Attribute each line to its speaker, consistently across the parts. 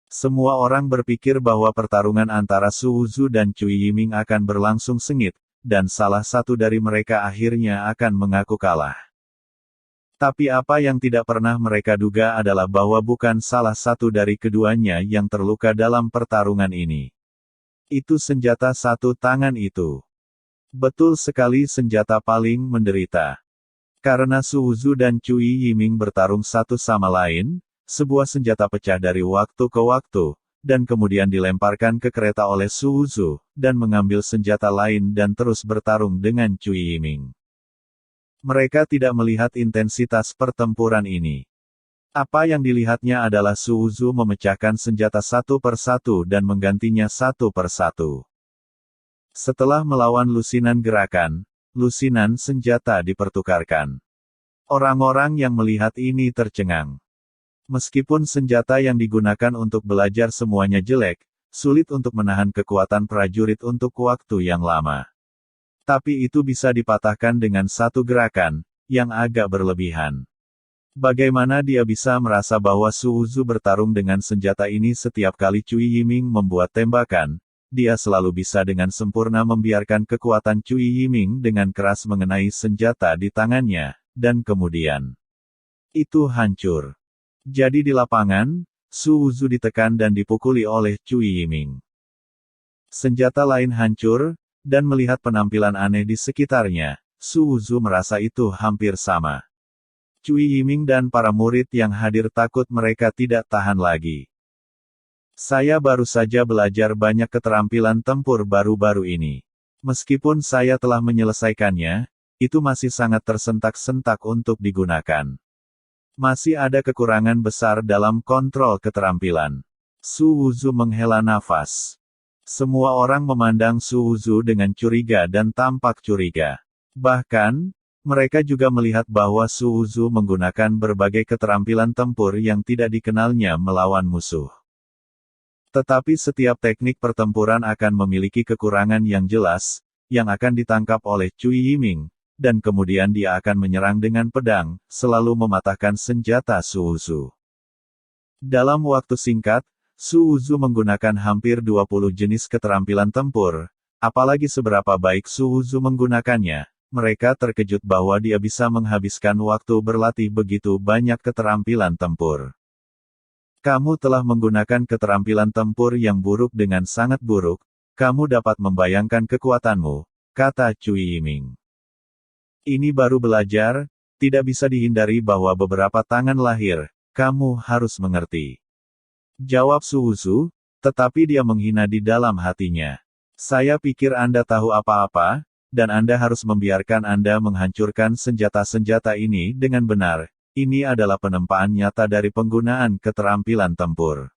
Speaker 1: Semua orang berpikir bahwa pertarungan antara Su Wuzu dan Cui Yiming akan berlangsung sengit, dan salah satu dari mereka akhirnya akan mengaku kalah. Tapi apa yang tidak pernah mereka duga adalah bahwa bukan salah satu dari keduanya yang terluka dalam pertarungan ini. Itu senjata satu tangan itu. Betul sekali, senjata paling menderita. Karena Su Wuzu dan Cui Yiming bertarung satu sama lain, sebuah senjata pecah dari waktu ke waktu, dan kemudian dilemparkan ke kereta oleh Su Wuzu, dan mengambil senjata lain dan terus bertarung dengan Cui Yiming. Mereka tidak melihat intensitas pertempuran ini. Apa yang dilihatnya adalah Su Wuzu memecahkan senjata satu per satu dan menggantinya satu per satu. Setelah melawan lusinan gerakan, lusinan senjata dipertukarkan. Orang-orang yang melihat ini tercengang. Meskipun senjata yang digunakan untuk belajar semuanya jelek, sulit untuk menahan kekuatan prajurit untuk waktu yang lama. Tapi itu bisa dipatahkan dengan satu gerakan, yang agak berlebihan. Bagaimana dia bisa merasa bahwa Su Wuzu bertarung dengan senjata ini setiap kali Cui Yiming membuat tembakan, dia selalu bisa dengan sempurna membiarkan kekuatan Cui Yiming dengan keras mengenai senjata di tangannya, dan kemudian itu hancur. Jadi di lapangan, Su Wuzu ditekan dan dipukuli oleh Cui Yiming. Senjata lain hancur, dan melihat penampilan aneh di sekitarnya, Su Wuzu merasa itu hampir sama. Cui Yiming dan para murid yang hadir takut mereka tidak tahan lagi. Saya baru saja belajar banyak keterampilan tempur baru-baru ini. Meskipun saya telah menyelesaikannya, itu masih sangat tersentak-sentak untuk digunakan. Masih ada kekurangan besar dalam kontrol keterampilan. Su Wuzu menghela nafas. Semua orang memandang Su Wuzu dengan curiga dan tampak curiga. Bahkan, mereka juga melihat bahwa Su Wuzu menggunakan berbagai keterampilan tempur yang tidak dikenalnya melawan musuh. Tetapi setiap teknik pertempuran akan memiliki kekurangan yang jelas, yang akan ditangkap oleh Cui Yiming, dan kemudian dia akan menyerang dengan pedang, selalu mematahkan senjata Su Wuzu. Dalam waktu singkat, Su Wuzu menggunakan hampir 20 jenis keterampilan tempur. Apalagi seberapa baik Su Wuzu menggunakannya, mereka terkejut bahwa dia bisa menghabiskan waktu berlatih begitu banyak keterampilan tempur. Kamu telah menggunakan keterampilan tempur yang buruk dengan sangat buruk, kamu dapat membayangkan kekuatanmu, kata Cui Yiming. Ini baru belajar, tidak bisa dihindari bahwa beberapa tangan lahir, kamu harus mengerti. Jawab Su Wuzu, tetapi dia menghina di dalam hatinya. Saya pikir Anda tahu apa-apa, dan Anda harus membiarkan Anda menghancurkan senjata-senjata ini dengan benar. Ini adalah penempaan nyata dari penggunaan keterampilan tempur.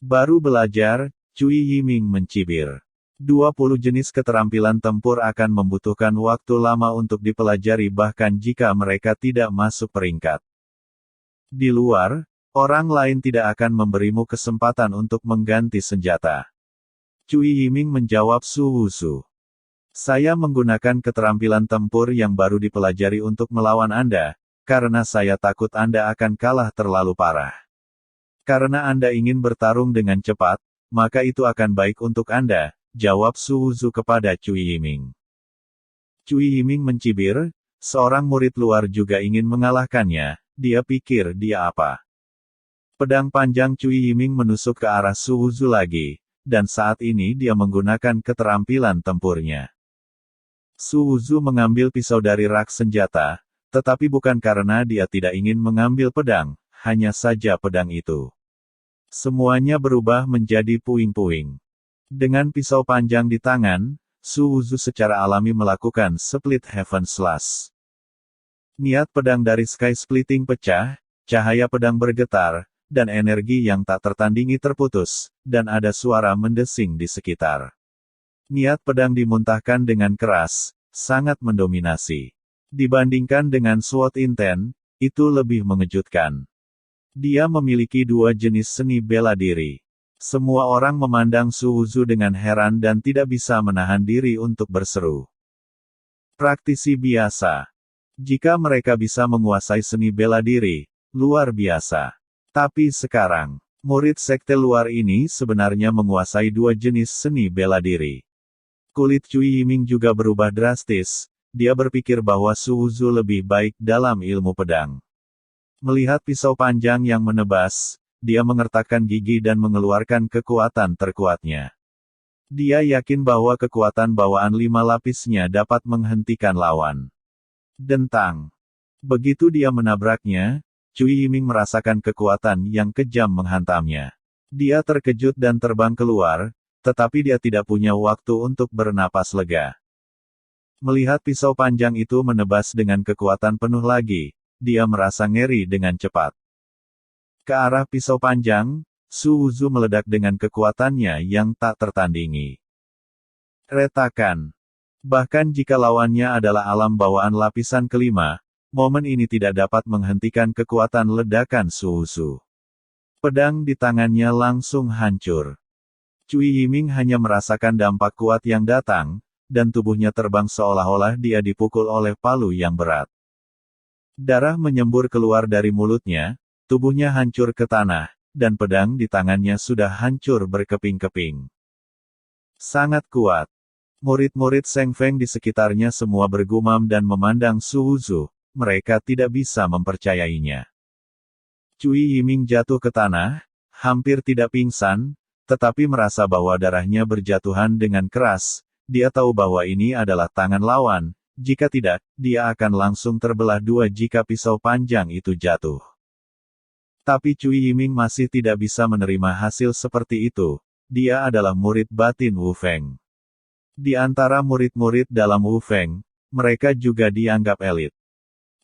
Speaker 1: Baru belajar, Cui Yiming mencibir. 20 jenis keterampilan tempur akan membutuhkan waktu lama untuk dipelajari bahkan jika mereka tidak masuk peringkat. Di luar, orang lain tidak akan memberimu kesempatan untuk mengganti senjata. Cui Yiming menjawab Su Wuzu. Saya menggunakan keterampilan tempur yang baru dipelajari untuk melawan Anda, karena saya takut Anda akan kalah terlalu parah. Karena Anda ingin bertarung dengan cepat, maka itu akan baik untuk Anda, jawab Su Wuzu kepada Cui Yiming. Cui Yiming mencibir, seorang murid luar juga ingin mengalahkannya, dia pikir dia apa. Pedang panjang Cui Yiming menusuk ke arah Su Wuzu lagi, dan saat ini dia menggunakan keterampilan tempurnya. Su Wuzu mengambil pisau dari rak senjata, tetapi bukan karena dia tidak ingin mengambil pedang, hanya saja pedang itu. Semuanya berubah menjadi puing-puing. Dengan pisau panjang di tangan, Su Wuzu secara alami melakukan split heaven slash. Niat pedang dari sky splitting pecah, cahaya pedang bergetar, dan energi yang tak tertandingi terputus, dan ada suara mendesing di sekitar. Niat pedang dimuntahkan dengan keras, sangat mendominasi. Dibandingkan dengan Sword Inten, itu lebih mengejutkan. Dia memiliki dua jenis seni bela diri. Semua orang memandang Su Wuzu dengan heran dan tidak bisa menahan diri untuk berseru. Praktisi biasa. Jika mereka bisa menguasai seni bela diri, luar biasa. Tapi sekarang, Murid sekte luar ini sebenarnya menguasai dua jenis seni bela diri. Kulit Cui Yiming juga berubah drastis, dia berpikir bahwa Su Wuzu lebih baik dalam ilmu pedang. Melihat pisau panjang yang menebas, dia mengertakkan gigi dan mengeluarkan kekuatan terkuatnya. Dia yakin bahwa kekuatan bawaan 5 lapisnya dapat menghentikan lawan. Dentang. Begitu dia menabraknya, Cui Yiming merasakan kekuatan yang kejam menghantamnya. Dia terkejut dan terbang keluar, tetapi dia tidak punya waktu untuk bernapas lega. Melihat pisau panjang itu menebas dengan kekuatan penuh lagi, dia merasa ngeri dengan cepat. Ke arah pisau panjang, Su Wuzu meledak dengan kekuatannya yang tak tertandingi. Retakan. Bahkan jika lawannya adalah alam bawaan lapisan kelima, momen ini tidak dapat menghentikan kekuatan ledakan Su Wuzu. Pedang di tangannya langsung hancur. Cui Yiming hanya merasakan dampak kuat yang datang, dan tubuhnya terbang seolah-olah dia dipukul oleh palu yang berat. Darah menyembur keluar dari mulutnya, tubuhnya hancur ke tanah, dan pedang di tangannya sudah hancur berkeping-keping. Sangat kuat. Murid-murid Seng Feng di sekitarnya semua bergumam dan memandang Su Wuzu, mereka tidak bisa mempercayainya. Cui Yiming jatuh ke tanah, hampir tidak pingsan, tetapi merasa bahwa darahnya berjatuhan dengan keras, dia tahu bahwa ini adalah tangan lawan. Jika tidak, dia akan langsung terbelah dua jika pisau panjang itu jatuh. Tapi Cui Yiming masih tidak bisa menerima hasil seperti itu. Dia adalah murid batin Wu Feng. Di antara murid-murid dalam Wu Feng, mereka juga dianggap elit.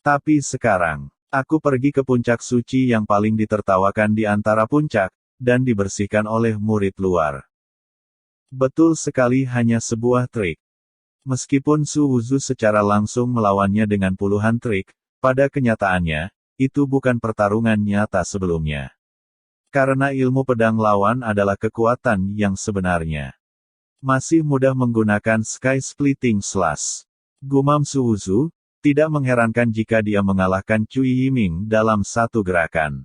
Speaker 1: Tapi sekarang, aku pergi ke puncak suci yang paling ditertawakan di antara puncak, dan dibersihkan oleh murid luar. Betul sekali, hanya sebuah trik. Meskipun Su Wuzu secara langsung melawannya dengan puluhan trik, pada kenyataannya, itu bukan pertarungan nyata sebelumnya. Karena ilmu pedang lawan adalah kekuatan yang sebenarnya. Masih mudah menggunakan Sky Splitting Slash. Gumam Su Wuzu, tidak mengherankan jika dia mengalahkan Cui Yiming dalam satu gerakan.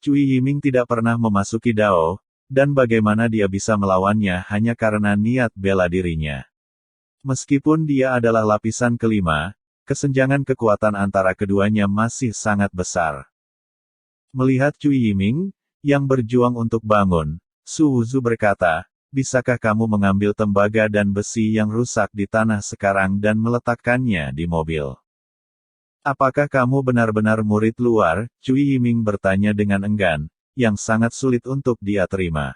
Speaker 1: Cui Yiming tidak pernah memasuki Dao, dan bagaimana dia bisa melawannya hanya karena niat bela dirinya. Meskipun dia adalah lapisan kelima, kesenjangan kekuatan antara keduanya masih sangat besar. Melihat Cui Yiming, yang berjuang untuk bangun, Su Wuzu berkata, bisakah kamu mengambil tembaga dan besi yang rusak di tanah sekarang dan meletakkannya di mobil? Apakah kamu benar-benar murid luar? Cui Yiming bertanya dengan enggan, yang sangat sulit untuk dia terima.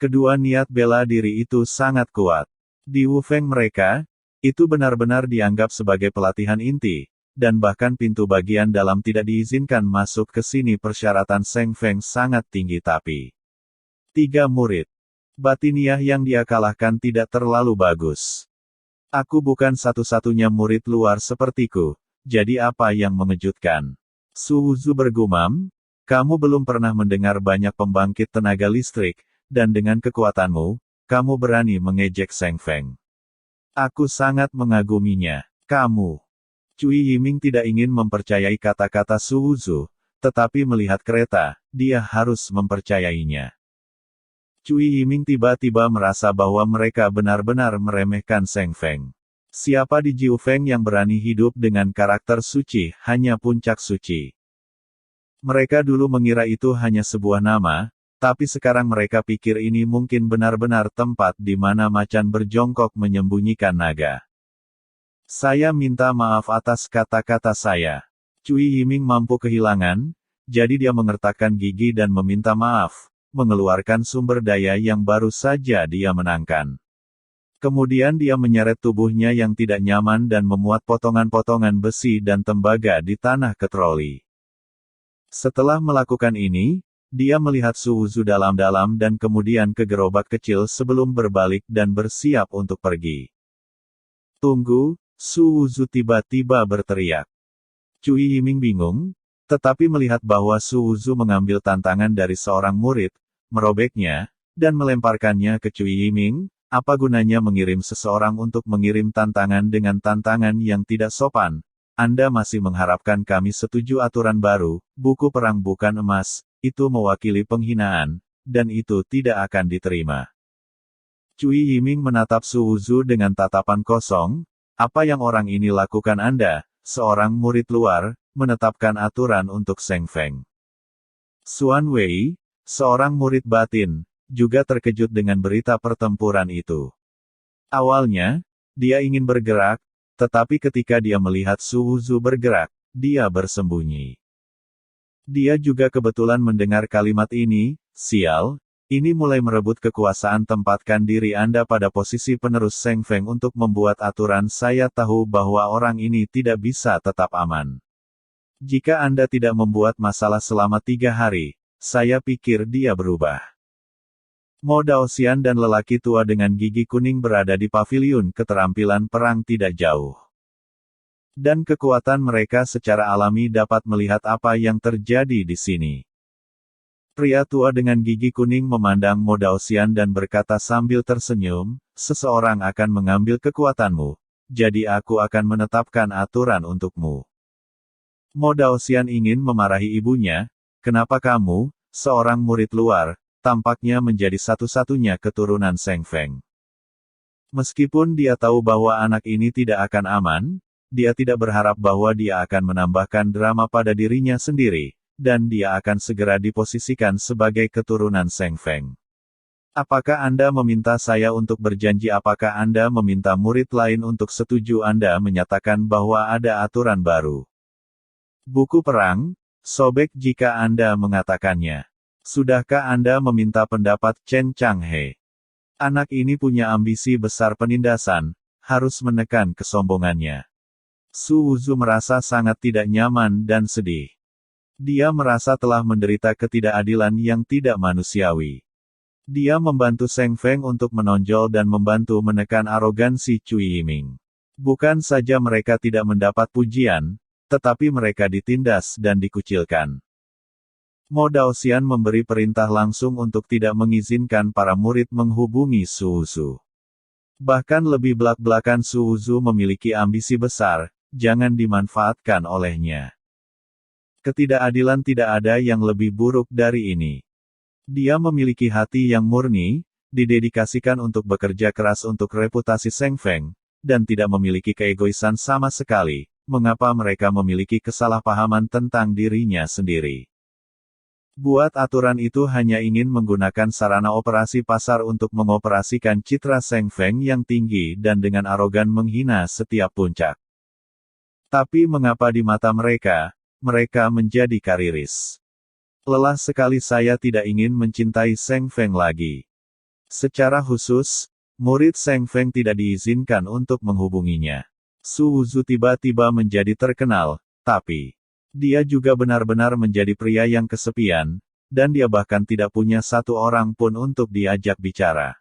Speaker 1: Kedua niat bela diri itu sangat kuat. Di Wu Feng mereka, itu benar-benar dianggap sebagai pelatihan inti, dan bahkan pintu bagian dalam tidak diizinkan masuk ke sini. Persyaratan Seng Feng sangat tinggi tapi 3 murid batiniah yang dia kalahkan tidak terlalu bagus. Aku bukan satu-satunya murid luar sepertiku, jadi apa yang mengejutkan? Su Wuzu bergumam, kamu belum pernah mendengar banyak pembangkit tenaga listrik, dan dengan kekuatanmu, kamu berani mengejek Seng Feng. Aku sangat mengaguminya. Kamu. Cui Yiming tidak ingin mempercayai kata-kata Su Wuzu, tetapi melihat kereta, dia harus mempercayainya. Cui Yiming tiba-tiba merasa bahwa mereka benar-benar meremehkan Seng Feng. Siapa di Jiu Feng yang berani hidup dengan karakter suci, hanya puncak suci? Mereka dulu mengira itu hanya sebuah nama, tapi sekarang mereka pikir ini mungkin benar-benar tempat di mana macan berjongkok menyembunyikan naga. Saya minta maaf atas kata-kata saya. Cui Yiming mampu kehilangan, jadi dia mengertakkan gigi dan meminta maaf, mengeluarkan sumber daya yang baru saja dia menangkan. Kemudian dia menyeret tubuhnya yang tidak nyaman dan memuat potongan-potongan besi dan tembaga di tanah ke troli. Setelah melakukan ini, dia melihat Su Wuzu dalam-dalam dan kemudian ke gerobak kecil sebelum berbalik dan bersiap untuk pergi. Tunggu, Su Wuzu tiba-tiba berteriak. Cui Yiming bingung, tetapi melihat bahwa Su Wuzu mengambil tantangan dari seorang murid, merobeknya, dan melemparkannya ke Cui Yiming. Apa gunanya mengirim seseorang untuk mengirim tantangan dengan tantangan yang tidak sopan? Anda masih mengharapkan kami setuju aturan baru, buku perang bukan emas, itu mewakili penghinaan, dan itu tidak akan diterima. Cui Yiming menatap Su Wuzu dengan tatapan kosong. Apa yang orang ini lakukan Anda, seorang murid luar, menetapkan aturan untuk Seng Feng. Xuan Wei, seorang murid batin, juga terkejut dengan berita pertempuran itu. Awalnya, dia ingin bergerak, tetapi ketika dia melihat Su Wuzu bergerak, dia bersembunyi. Dia juga kebetulan mendengar kalimat ini, "Sial, ini mulai merebut kekuasaan, tempatkan diri Anda pada posisi penerus Seng Feng untuk membuat aturan. Saya tahu bahwa orang ini tidak bisa tetap aman. Jika Anda tidak membuat masalah selama 3 hari, saya pikir dia berubah." Mo Daoxian dan lelaki tua dengan gigi kuning berada di paviliun keterampilan perang tidak jauh. Dan kekuatan mereka secara alami dapat melihat apa yang terjadi di sini. Pria tua dengan gigi kuning memandang Mo Daoxian dan berkata sambil tersenyum, "Seseorang akan mengambil kekuatanmu, jadi aku akan menetapkan aturan untukmu." Mo Daoxian ingin memarahi ibunya, "Kenapa kamu, seorang murid luar, tampaknya menjadi satu-satunya keturunan Seng Feng?" Meskipun dia tahu bahwa anak ini tidak akan aman, dia tidak berharap bahwa dia akan menambahkan drama pada dirinya sendiri, dan dia akan segera diposisikan sebagai keturunan Seng Feng. "Apakah Anda meminta saya untuk berjanji? Apakah Anda meminta murid lain untuk setuju?" Anda menyatakan bahwa ada aturan baru. Buku perang, sobek jika Anda mengatakannya. Sudahkah Anda meminta pendapat Chen Changhe? Anak ini punya ambisi besar penindasan, harus menekan kesombongannya. Su Wuzu merasa sangat tidak nyaman dan sedih. Dia merasa telah menderita ketidakadilan yang tidak manusiawi. Dia membantu Seng Feng untuk menonjol dan membantu menekan arogansi Cui Yiming. Bukan saja mereka tidak mendapat pujian, tetapi mereka ditindas dan dikucilkan. Mo Daoxian memberi perintah langsung untuk tidak mengizinkan para murid menghubungi Su Wuzu. Bahkan lebih belak-belakan, Su Wuzu memiliki ambisi besar, jangan dimanfaatkan olehnya. Ketidakadilan tidak ada yang lebih buruk dari ini. Dia memiliki hati yang murni, didedikasikan untuk bekerja keras untuk reputasi Seng Feng, dan tidak memiliki keegoisan sama sekali. Mengapa mereka memiliki kesalahpahaman tentang dirinya sendiri? Buat aturan itu hanya ingin menggunakan sarana operasi pasar untuk mengoperasikan citra Seng Feng yang tinggi dan dengan arogan menghina setiap puncak. Tapi mengapa di mata mereka menjadi kariris? Lelah sekali, saya tidak ingin mencintai Seng Feng lagi. Secara khusus, murid Seng Feng tidak diizinkan untuk menghubunginya. Su Wuzu tiba-tiba menjadi terkenal, tapi dia juga benar-benar menjadi pria yang kesepian, dan dia bahkan tidak punya satu orang pun untuk diajak bicara.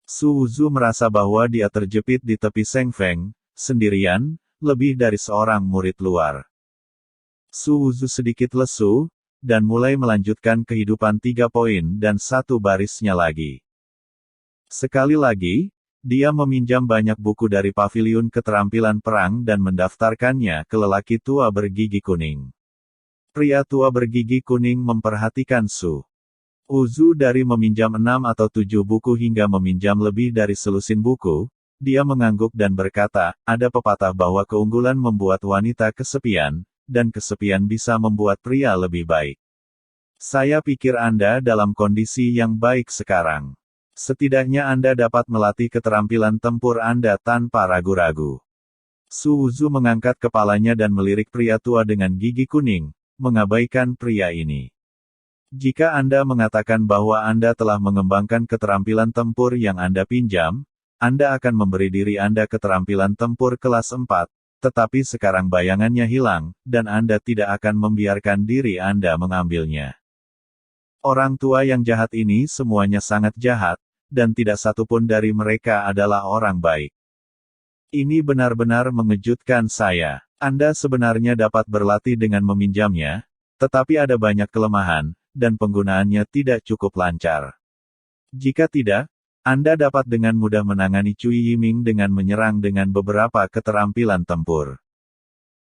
Speaker 1: Su Wuzu merasa bahwa dia terjepit di tepi Seng Feng, sendirian, lebih dari seorang murid luar. Su Wuzu sedikit lesu, dan mulai melanjutkan kehidupan 3 poin dan 1 barisnya lagi. Sekali lagi, dia meminjam banyak buku dari paviliun keterampilan perang dan mendaftarkannya ke lelaki tua bergigi kuning. Pria tua bergigi kuning memperhatikan Su Wuzu dari meminjam 6 atau 7 buku hingga meminjam lebih dari selusin buku. Dia mengangguk dan berkata, "Ada pepatah bahwa keunggulan membuat wanita kesepian, dan kesepian bisa membuat pria lebih baik. Saya pikir Anda dalam kondisi yang baik sekarang. Setidaknya Anda dapat melatih keterampilan tempur Anda tanpa ragu-ragu." Su Wuzu mengangkat kepalanya dan melirik pria tua dengan gigi kuning, mengabaikan pria ini. "Jika Anda mengatakan bahwa Anda telah mengembangkan keterampilan tempur yang Anda pinjam, Anda akan memberi diri Anda keterampilan tempur kelas 4, tetapi sekarang bayangannya hilang, dan Anda tidak akan membiarkan diri Anda mengambilnya." Orang tua yang jahat ini semuanya sangat jahat, dan tidak satupun dari mereka adalah orang baik. Ini benar-benar mengejutkan saya. Anda sebenarnya dapat berlatih dengan meminjamnya, tetapi ada banyak kelemahan, dan penggunaannya tidak cukup lancar. Jika tidak, Anda dapat dengan mudah menangani Cui Yiming dengan menyerang dengan beberapa keterampilan tempur.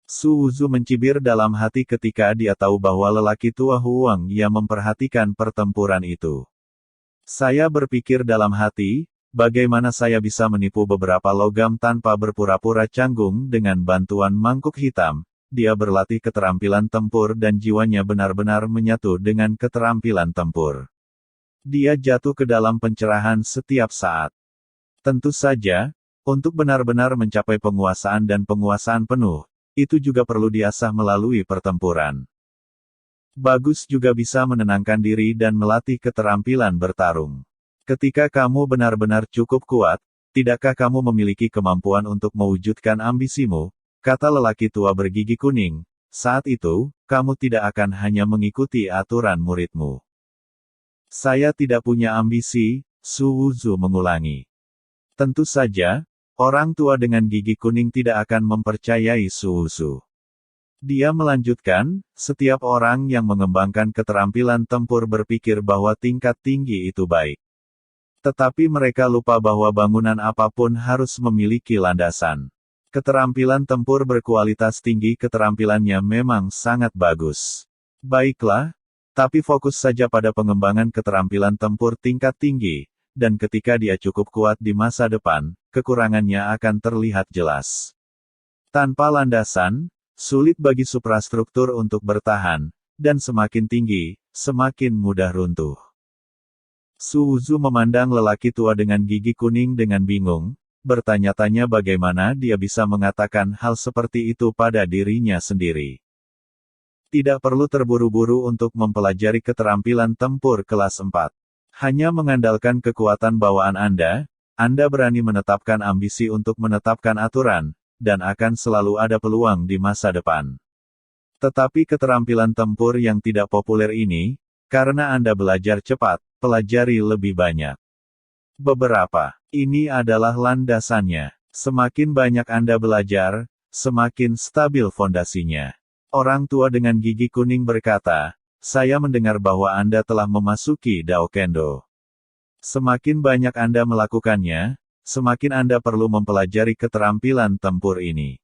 Speaker 1: Su Wuzu mencibir dalam hati ketika dia tahu bahwa lelaki tua Huang Ye memperhatikan pertempuran itu. Saya berpikir dalam hati, bagaimana saya bisa menipu beberapa logam tanpa berpura-pura canggung dengan bantuan mangkuk hitam. Dia berlatih keterampilan tempur dan jiwanya benar-benar menyatu dengan keterampilan tempur. Dia jatuh ke dalam pencerahan setiap saat. Tentu saja, untuk benar-benar mencapai penguasaan dan penguasaan penuh, itu juga perlu diasah melalui pertempuran. Bagus juga bisa menenangkan diri dan melatih keterampilan bertarung. Ketika kamu benar-benar cukup kuat, tidakkah kamu memiliki kemampuan untuk mewujudkan ambisimu? Kata lelaki tua bergigi kuning. Saat itu, kamu tidak akan hanya mengikuti aturan muridmu. Saya tidak punya ambisi, Su Wuzu mengulangi. Tentu saja, orang tua dengan gigi kuning tidak akan mempercayai Su Wuzu. Dia melanjutkan, setiap orang yang mengembangkan keterampilan tempur berpikir bahwa tingkat tinggi itu baik. Tetapi mereka lupa bahwa bangunan apapun harus memiliki landasan. Keterampilan tempur berkualitas tinggi keterampilannya memang sangat bagus. Baiklah, tapi fokus saja pada pengembangan keterampilan tempur tingkat tinggi, dan ketika dia cukup kuat di masa depan, kekurangannya akan terlihat jelas. Tanpa landasan, sulit bagi suprastruktur untuk bertahan, dan semakin tinggi, semakin mudah runtuh. Su Wuzu memandang lelaki tua dengan gigi kuning dengan bingung, bertanya-tanya bagaimana dia bisa mengatakan hal seperti itu pada dirinya sendiri. Tidak perlu terburu-buru untuk mempelajari keterampilan tempur kelas 4. Hanya mengandalkan kekuatan bawaan Anda berani menetapkan ambisi untuk menetapkan aturan, dan akan selalu ada peluang di masa depan. Tetapi keterampilan tempur yang tidak populer ini, karena Anda belajar cepat, pelajari lebih banyak. Beberapa, ini adalah landasannya. Semakin banyak Anda belajar, semakin stabil fondasinya. Orang tua dengan gigi kuning berkata, saya mendengar bahwa Anda telah memasuki Dao Kendo. Semakin banyak Anda melakukannya, semakin Anda perlu mempelajari keterampilan tempur ini.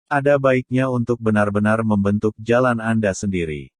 Speaker 1: Ada baiknya untuk benar-benar membentuk jalan Anda sendiri.